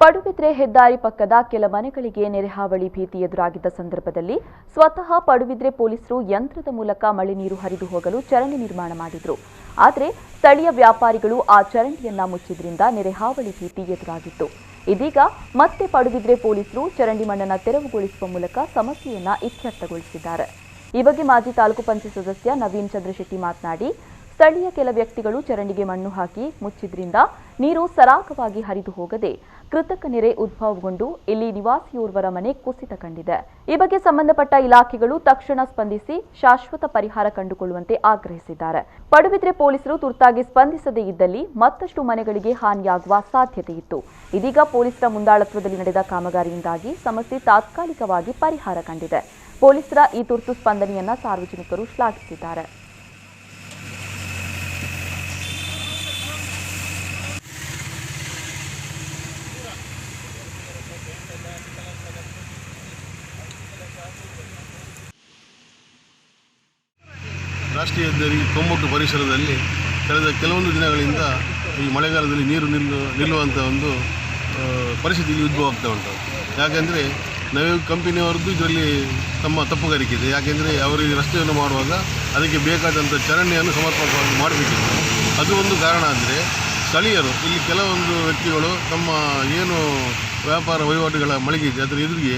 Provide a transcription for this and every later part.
ಪಡುಬಿದ್ರೆ ಹೆದ್ದಾರಿ ಪಕ್ಕದ ಕೆಲ ಮನೆಗಳಿಗೆ ನೆರೆಹಾವಳಿ ಭೀತಿ ಎದುರಾಗಿದ್ದ ಸಂದರ್ಭದಲ್ಲಿ ಸ್ವತಃ ಪಡುಬಿದ್ರೆ ಪೊಲೀಸರು ಯಂತ್ರದ ಮೂಲಕ ಮಳೆ ನೀರು ಹರಿದು ಹೋಗಲು ಚರಂಡಿ ನಿರ್ಮಾಣ ಮಾಡಿದ್ರು. ಆದರೆ ಸ್ಥಳೀಯ ವ್ಯಾಪಾರಿಗಳು ಆ ಚರಂಡಿಯನ್ನ ಮುಚ್ಚಿದ್ರಿಂದ ನೆರೆಹಾವಳಿ ಭೀತಿ ಎದುರಾಗಿತ್ತು. ಇದೀಗ ಮತ್ತೆ ಪಡುಬಿದ್ರೆ ಪೊಲೀಸರು ಚರಂಡಿ ಮಣ್ಣನ್ನು ತೆರವುಗೊಳಿಸುವ ಮೂಲಕ ಸಮಸ್ಯೆಯನ್ನ ಇತ್ಯರ್ಥಗೊಳಿಸಿದ್ದಾರೆ. ಈ ಬಗ್ಗೆ ಮಾಜಿ ತಾಲೂಕು ಪಂಚಾಯತ್ ಸದಸ್ಯ ನವೀನ್ ಚಂದ್ರಶೆಟ್ಟಿ ಮಾತನಾಡಿ, ಸ್ಥಳೀಯ ಕೆಲ ವ್ಯಕ್ತಿಗಳು ಚರಂಡಿಗೆ ಮಣ್ಣು ಹಾಕಿ ಮುಚ್ಚಿದ್ರಿಂದ ನೀರು ಸರಾಗವಾಗಿ ಹರಿದು ಹೋಗದೆ ಕೃತಕ ನೆರೆ ಉದ್ಭವಗೊಂಡು ಇಲ್ಲಿ ನಿವಾಸಿಯೋರ್ವರ ಮನೆ ಕುಸಿತ ಕಂಡಿದೆ. ಈ ಬಗ್ಗೆ ಸಂಬಂಧಪಟ್ಟ ಇಲಾಖೆಗಳು ತಕ್ಷಣ ಸ್ಪಂದಿಸಿ ಶಾಶ್ವತ ಪರಿಹಾರ ಕಂಡುಕೊಳ್ಳುವಂತೆ ಆಗ್ರಹಿಸಿದ್ದಾರೆ. ಪಡುಬಿದ್ರೆ ಪೊಲೀಸರು ತುರ್ತಾಗಿ ಸ್ಪಂದಿಸದೇ ಇದ್ದಲ್ಲಿ ಮತ್ತಷ್ಟು ಮನೆಗಳಿಗೆ ಹಾನಿಯಾಗುವ ಸಾಧ್ಯತೆ ಇತ್ತು. ಇದೀಗ ಪೊಲೀಸರ ಮುಂದಾಳತ್ವದಲ್ಲಿ ನಡೆದ ಕಾಮಗಾರಿಯಿಂದಾಗಿ ಸಮಸ್ಯೆ ತಾತ್ಕಾಲಿಕವಾಗಿ ಪರಿಹಾರ ಕಂಡಿದೆ. ಪೊಲೀಸರ ಈ ತುರ್ತು ಸ್ಪಂದನೆಯನ್ನ ಸಾರ್ವಜನಿಕರು ಶ್ಲಾಘಿಸಿದ್ದಾರೆ. ರಾಷ್ಟ್ರೀಯ ಹೆದ್ದಾರಿ ತೊಮ್ಮಟ್ಟು ಪರಿಸರದಲ್ಲಿ ಕಳೆದ ಕೆಲವೊಂದು ದಿನಗಳಿಂದ ಈ ಮಳೆಗಾಲದಲ್ಲಿ ನೀರು ನಿಲ್ಲುವಂಥ ಒಂದು ಪರಿಸ್ಥಿತಿ ಉದ್ಭವ ಆಗ್ತಾ ಉಂಟು. ಯಾಕೆಂದರೆ ನವೇವ್ ಕಂಪನಿಯವರದ್ದು ಇದರಲ್ಲಿ ತಮ್ಮ ತಪ್ಪುಗಾರಿಕೆ ಇದೆ. ಯಾಕೆಂದರೆ ಅವರು ಈ ರಸ್ತೆಯನ್ನು ಮಾಡುವಾಗ ಅದಕ್ಕೆ ಬೇಕಾದಂಥ ಚರಂಡಿಯನ್ನು ಸಮರ್ಪಕವಾಗಿ ಮಾಡಬೇಕಿತ್ತು. ಅದು ಒಂದು ಕಾರಣ. ಅಂದರೆ ಸ್ಥಳೀಯರು ಇಲ್ಲಿ ಕೆಲವೊಂದು ವ್ಯಕ್ತಿಗಳು ತಮ್ಮ ಏನು ವ್ಯಾಪಾರ ವಹಿವಾಟುಗಳ ಮಳಿಗೆ ಅದರ ಎದುರಿಗೆ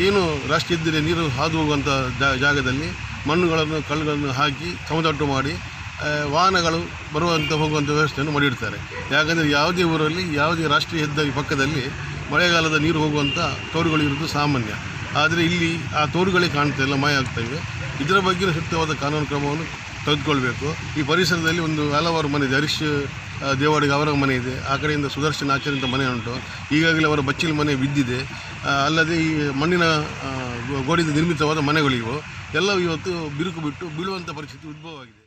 ಏನು ರಾಷ್ಟ್ರೀಯ ಹೆದ್ದಾರಿ ನೀರು ಹಾದು ಹೋಗುವಂಥ ಜಾಗದಲ್ಲಿ ಮಣ್ಣುಗಳನ್ನು ಕಲ್ಲುಗಳನ್ನು ಹಾಕಿ ಸಮತಟ್ಟು ಮಾಡಿ ವಾಹನಗಳು ಹೋಗುವಂಥ ವ್ಯವಸ್ಥೆಯನ್ನು ಮಾಡಿಡ್ತಾರೆ. ಯಾಕಂದರೆ ಯಾವುದೇ ಊರಲ್ಲಿ ಯಾವುದೇ ರಾಷ್ಟ್ರೀಯ ಹೆದ್ದಾರಿ ಪಕ್ಕದಲ್ಲಿ ಮಳೆಗಾಲದ ನೀರು ಹೋಗುವಂಥ ತೋರುಗಳು ಇರೋದು ಸಾಮಾನ್ಯ. ಆದರೆ ಇಲ್ಲಿ ಆ ತೋರುಗಳೇ ಕಾಣ್ತಾ ಇಲ್ಲ, ಮಾಯ ಆಗ್ತವೆ. ಇದರ ಬಗ್ಗೆ ಸೂಕ್ತವಾದ ಕಾನೂನು ಕ್ರಮವನ್ನು ತೆಗೆದುಕೊಳ್ಬೇಕು. ಈ ಪರಿಸರದಲ್ಲಿ ಒಂದು ಹಲವಾರು ಮನೆ ಇದೆ. ಹರೀಶ್ ದೇವಾಡಿಗೆ ಅವರ ಮನೆ ಇದೆ, ಆ ಕಡೆಯಿಂದ ಸುದರ್ಶನ್ ಆಚಾರ್ಯ ಮನೆ ಉಂಟು. ಈಗಾಗಲೇ ಅವರ ಬಚ್ಚಿಲ ಮನೆ ಬಿದ್ದಿದೆ. ಅಲ್ಲದೆ ಈ ಮಣ್ಣಿನ ಗೋಡೆಯಿಂದ ನಿರ್ಮಿತವಾದ ಮನೆಗಳಿವು ಎಲ್ಲವೂ ಇವತ್ತು ಬಿರುಕು ಬಿಟ್ಟು ಬೀಳುವಂಥ ಪರಿಸ್ಥಿತಿ ಉದ್ಭವವಾಗಿದೆ.